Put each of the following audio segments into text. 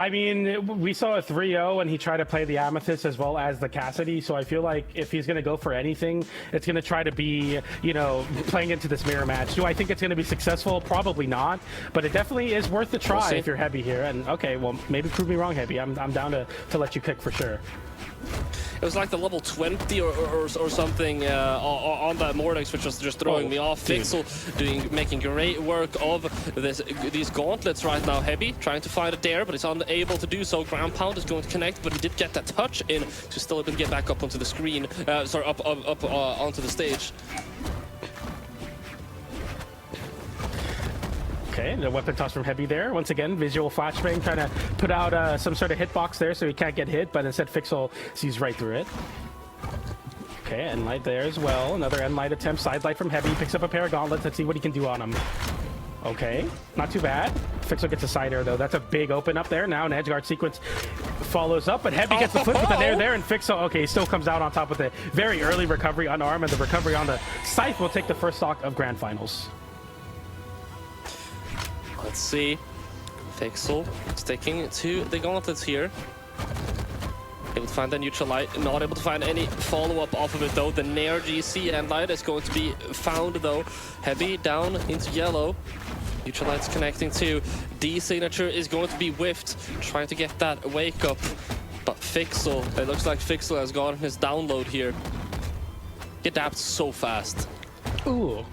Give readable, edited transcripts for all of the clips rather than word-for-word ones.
I mean, we saw a 3-0 and he tried to play the Amethyst as well as the Cassidy, so I feel like if he's going to go for anything, it's going to try to be, you know, playing into this mirror match. Do I think it's going to be successful? Probably not, but it definitely is worth the try if you're Hebi here. And okay, well, maybe prove me wrong, Hebi. I'm down to let you pick for sure. It was like the level 20 or something on that Mordex, which was just throwing me off. FXL making great work of these gauntlets right now. Hebi trying to find a dare, but he's unable to do so. Ground pound is going to connect, but he did get that touch in to still able to get back up onto the screen. Sorry, up onto the stage. Okay, the weapon toss from Hebi there. Once again, visual flashbang trying to put out some sort of hitbox there so he can't get hit, but instead FXL sees right through it. Okay, end light there as well. Another end light attempt. Side light from Hebi. Picks up a pair of gauntlets. Let's see what he can do on him. Okay, not too bad. FXL gets a side air though. That's a big open up there. Now an edge guard sequence follows up, but Hebi gets the flip with the nair there, and FXL, okay, he still comes out on top with a very early recovery on arm, and the recovery on the Scythe will take the first stock of Grand Finals. Let's see. FXL sticking to the gauntlets here. Able to find the neutral light. Not able to find any follow-up off of it though. The Nair GC end light is going to be found though. Hebi down into yellow. Neutral light's connecting to. D signature is going to be whiffed. Trying to get that wake up. But FXL, it looks like FXL has gotten his download here. He adapts so fast. Ooh.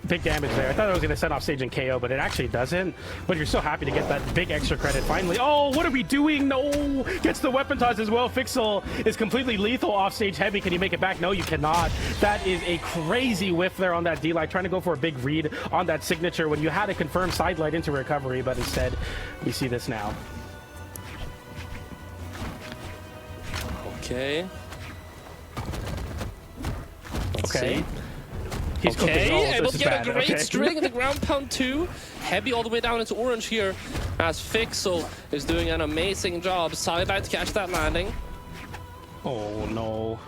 Big damage there. I thought it was going to set off stage and KO, but it actually doesn't. But you're so happy to get that big extra credit finally. Oh, what are we doing? No! Gets the weapon toss as well. FXL is completely lethal off stage. Hebi, can you make it back? No, you cannot. That is a crazy whiff there on that D-Light. Trying to go for a big read on that signature when you had a confirmed side light into recovery, but instead we see this now. Okay. Let's see. He's able to get a great string in the ground pound too. Hebi all the way down into orange here as FXL is doing an amazing job. Sidelight to catch that landing. Oh no.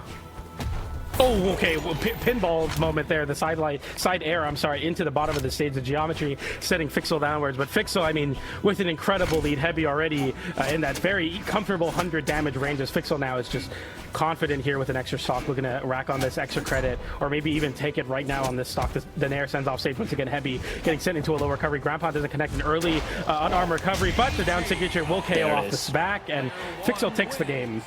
Oh, okay. Well, pinball moment there. The side air, I'm sorry, into the bottom of the stage. The geometry setting FXL downwards. But FXL, I mean, with an incredible lead, Hebi already in that very comfortable 100 damage range. As FXL now is just confident here with an extra stock, looking to rack on this extra credit, or maybe even take it right now on this stock. The Nair sends off stage once again. Hebi getting sent into a low recovery. Ground pound doesn't connect an early unarmed recovery, but the down signature will KO off the back, and FXL takes the game.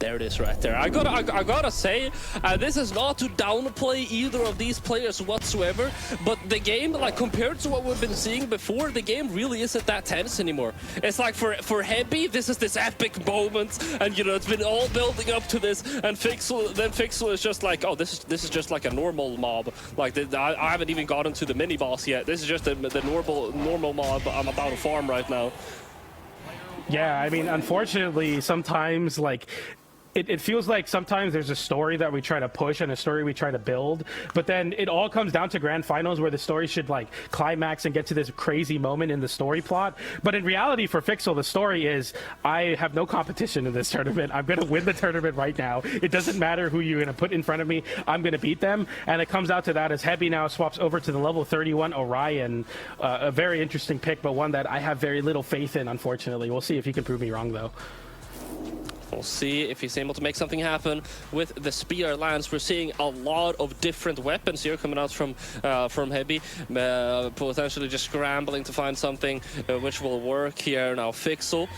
There it is right there. I gotta say, this is not to downplay either of these players whatsoever, but the game, like compared to what we've been seeing before, the game really isn't that tense anymore. It's like for Hebi, this is this epic moment, and you know it's been all building up to this, and FXL is just like, oh, this is just like a normal mob. Like I haven't even gotten to the mini boss yet. This is just the normal mob I'm about to farm right now. Yeah, I mean, unfortunately, sometimes like. It feels like sometimes there's a story that we try to push and a story we try to build, but then it all comes down to grand finals where the story should like climax and get to this crazy moment in the story plot. But in reality for FXL, the story is I have no competition in this tournament. I'm going to win the tournament right now. It doesn't matter who you're going to put in front of me. I'm going to beat them. And it comes out to that as Hebi now swaps over to the level 31 Orion. A very interesting pick, but one that I have very little faith in, unfortunately. We'll see if he can prove me wrong, though. We'll see if he's able to make something happen with the spear lance. We're seeing a lot of different weapons here coming out from Hebi, potentially just scrambling to find something which will work here. Now FXL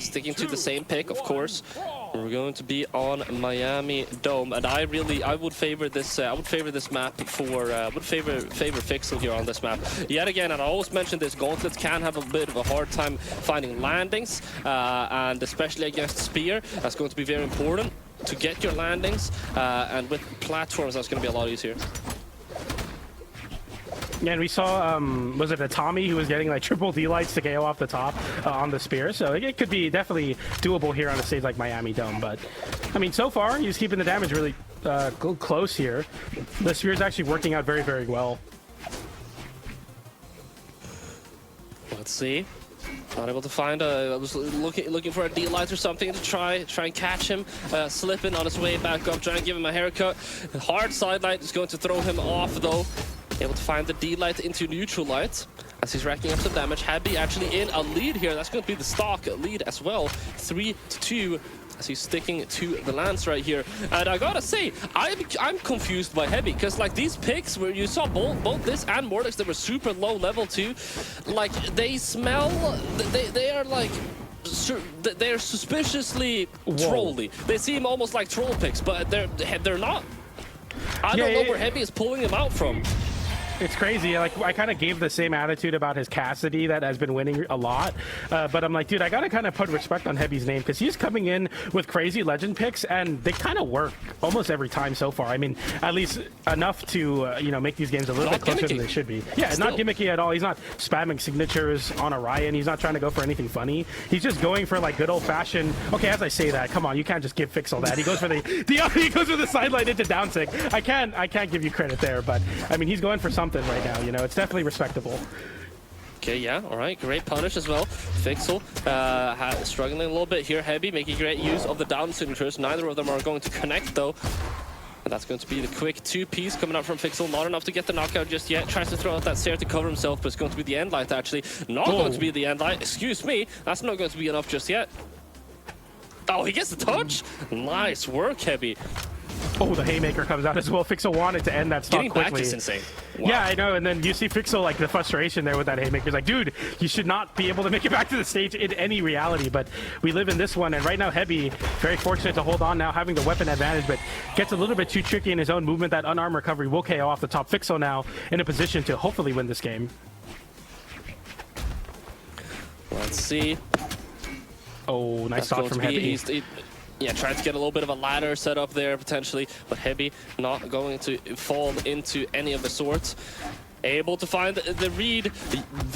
sticking to the same pick, of course. We're going to be on Miami Dome, and I would favor this. I would favor this map for. Would favor FXL here on this map. Yet again, and I always mention this, gauntlets can have a bit of a hard time finding landings, and especially against spear, that's going to be very important to get your landings. And with platforms, that's going to be a lot easier. Yeah, and we saw, was it a Tommy who was getting like triple D-lights to KO off the top on the spear, so it could be definitely doable here on a stage like Miami Dome, but I mean, so far, he's keeping the damage really close here. The spear is actually working out very, very well. Let's see. Not able to find I was looking for a D-light or something to try and catch him, slipping on his way back up, trying to give him a haircut. Hard side light is going to throw him off though. Able to find the D-light into neutral light. as he's racking up some damage. Hebi actually in a lead here. That's going to be the stock lead as well. 3-2 as he's sticking to the lance right here. And I gotta say, I'm confused by Hebi, because like these picks where you saw both this and Mordex that were super low level too, like they smell, they are like, they're suspiciously trolly. They seem almost like troll picks, but they're not. I don't know where Hebi is pulling them out from. It's crazy. Like, I kind of gave the same attitude about his Cassidy that has been winning a lot. But I'm like, dude, I got to kind of put respect on Hebi's name, because he's coming in with crazy legend picks, and they kind of work almost every time so far. I mean, at least enough to, you know, make these games a little bit closer than they should be. Yeah, it's not gimmicky at all. He's not spamming signatures on Orion. He's not trying to go for anything funny. He's just going for, like, good old-fashioned... Okay, as I say that, come on, you can't just give Fixel that. He goes for he goes for the sideline into down sick. I can't give you credit there, but, I mean, he's going for something right now, you know. It's definitely respectable. Okay, yeah, all right, great punish as well. Fixel struggling a little bit here. Hebi making great use of the down signatures. Neither of them are going to connect though. And that's going to be the quick 2-piece coming up from Fixel. Not enough to get the knockout just yet. Tries to throw out that Seer to cover himself, but it's going to be the end light actually. Not going to be the end light. Excuse me, that's not going to be enough just yet. Oh, he gets the touch. Nice work, Hebi. Oh, the haymaker comes out as well. Fixel wanted to end that stock quickly. Back is insane. Wow. Yeah, I know. And then you see Fixel, like, the frustration there with that haymaker. He's like, dude, you should not be able to make it back to the stage in any reality. But we live in this one. And right now, Hebi, very fortunate to hold on now, having the weapon advantage, but gets a little bit too tricky in his own movement. That unarmed recovery will KO off the top. Fixel now in a position to hopefully win this game. Let's see. Oh, nice shot from Hebi. Yeah, trying to get a little bit of a ladder set up there potentially, but Hebi not going to fall into any of the sorts. Able to find the read.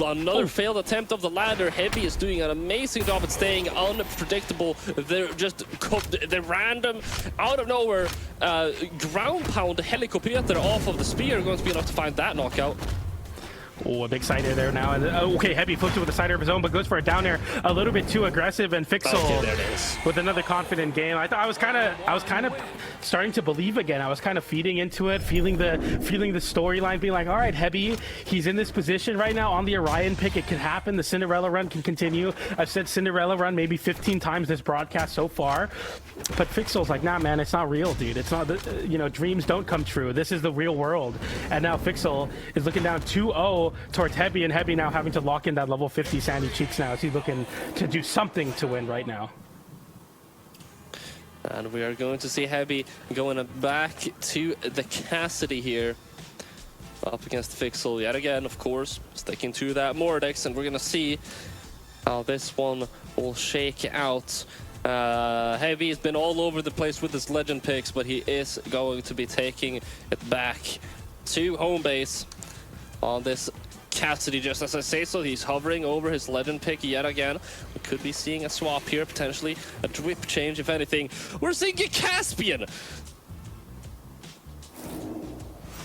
Another failed attempt of the ladder. Hebi is doing an amazing job at staying unpredictable. They're random, out of nowhere, ground pound helicopter off of the spear. Going to be enough to find that knockout. Oh, a big sider there now. And okay, Hebi flips it with a sider of his own, but goes for a down air a little bit too aggressive. And Fixel with another confident game. I thought I was kind of starting to believe again. I was kind of feeding into it, feeling the storyline, being like, all right, Hebi, he's in this position right now on the Orion pick. It can happen. The Cinderella run can continue. I've said Cinderella run maybe 15 times this broadcast so far, but Fixel's like, nah, man, it's not real, dude. It's not. You know, dreams don't come true. This is the real world. And now Fixel is looking down 2-0 towards Hebi, and Hebi now having to lock in that level 50 Sandy Cheeks now. Is he looking to do something to win right now? And we are going to see Hebi going back to the Cassidy here. Up against Fixel yet again, of course. Sticking to that Mordex, and we're going to see how this one will shake out. Hebi has been all over the place with his legend picks, but he is going to be taking it back to home base on this Cassidy. Just as I say so, he's hovering over his legend pick yet again. We could be seeing a swap here, potentially a drip change if anything. We're seeing a Caspian.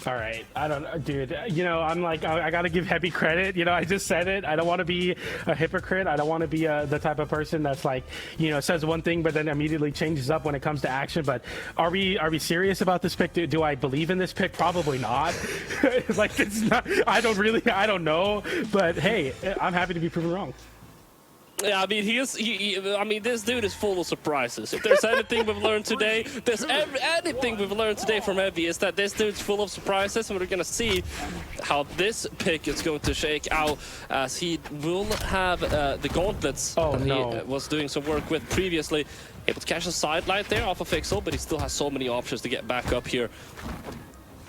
All right, I don't, dude, you know, I'm like, I gotta give Hebi credit. You know, I just said it. I don't want to be a hypocrite. I don't want to be the type of person that's like, you know, says one thing but then immediately changes up when it comes to action. But are we serious about this pick? Do I believe in this pick? Probably not. Like, it's not. I don't know. But hey, I'm happy to be proven wrong. Yeah, I mean, I mean, this dude is full of surprises. If there's anything we've learned today, anything we've learned today from Hebi is that this dude's full of surprises, and we're gonna see how this pick is going to shake out, as he will have the gauntlets that he was doing some work with previously. Able to catch a sidelight there off of Fixel, but he still has so many options to get back up here.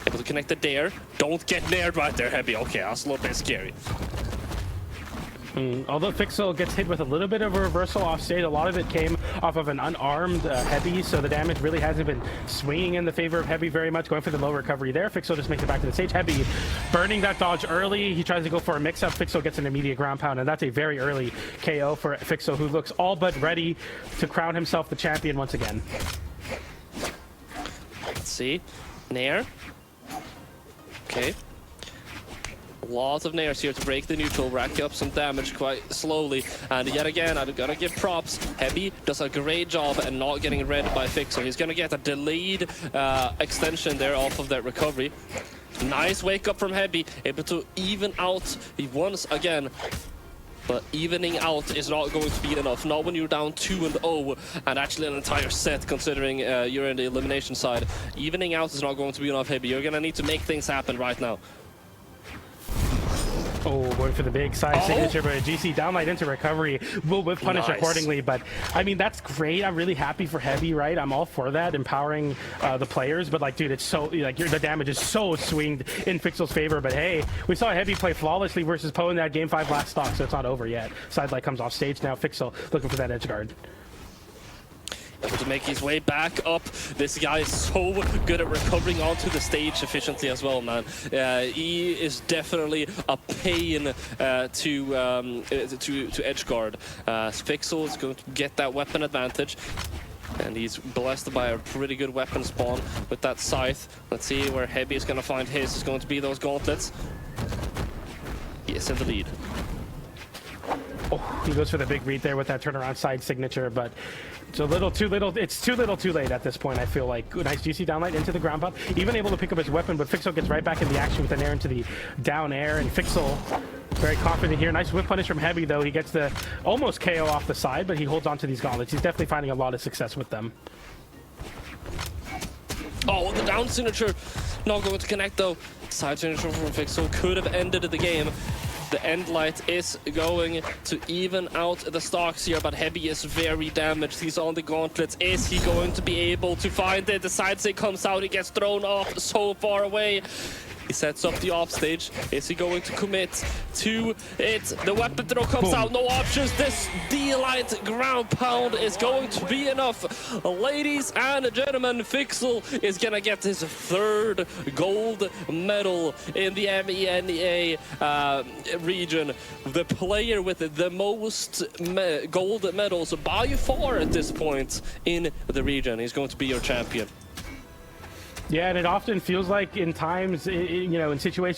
Able to connect the dare. Don't get nared right there, Hebi. Okay, that's a little bit scary. Although Fixel gets hit with a little bit of a reversal off stage, a lot of it came off of an unarmed Hebi, so the damage really hasn't been swinging in the favor of Hebi very much, going for the low recovery there. Fixel just makes it back to the stage. Hebi burning that dodge early. He tries to go for a mix-up. Fixel gets an immediate ground pound, and that's a very early KO for Fixel, who looks all but ready to crown himself the champion once again. Let's see. Nair. Okay. Lots of nairs here to break the neutral, rack up some damage quite slowly. And yet again, I've got to give props. Hebi does a great job at not getting read by Fixel. He's going to get a delayed extension there off of that recovery. Nice wake up from Hebi, able to even out once again. But evening out is not going to be enough. Not when you're down 2-0 and actually an entire set, considering you're in the elimination side. Evening out is not going to be enough, Hebi. You're going to need to make things happen right now. Oh, going for the big side signature, but GC downlight into recovery will whip punish accordingly. But I mean, that's great. I'm really happy for Hebi, right? I'm all for that, empowering the players. But like, dude, it's so like the damage is so swinged in FXL's favor. But hey, we saw Hebi play flawlessly versus Poe in that game 5 last stock, so it's not over yet. Sidelight comes off stage now. FXL looking for that edge guard. Able to make his way back up. This guy is so good at recovering onto the stage efficiently as well, man. He is definitely a pain to edge guard. FXL is going to get that weapon advantage. And he's blessed by a pretty good weapon spawn with that scythe. Let's see where Hebi is going to find his. It's going to be those gauntlets. He is in the lead. Oh, he goes for the big read there with that turnaround side signature, but it's a little too little. It's too little too late at this point, I feel like. Nice GC downlight into the ground pop. Even able to pick up his weapon, but FXL gets right back in the action with an air into the down air, and FXL very confident here. Nice whip punish from Hebi, though. He gets the almost KO off the side, but he holds on to these gauntlets. He's definitely finding a lot of success with them. Oh, the down signature not going to connect, though. Side signature from FXL could have ended the game. The end light is going to even out the stocks here, but Hebi is very damaged. He's on the gauntlets. Is he going to be able to find it? The side sig comes out. He gets thrown off so far away. He sets up the off stage. Is he going to commit to it? The weapon throw comes out. No options. This D-light ground pound is going to be enough. Ladies and gentlemen, FXL is going to get his 3rd gold medal in the MENA region. The player with the most gold medals by far at this point in the region. He's going to be your champion. Yeah, and it often feels like in times, you know, in situations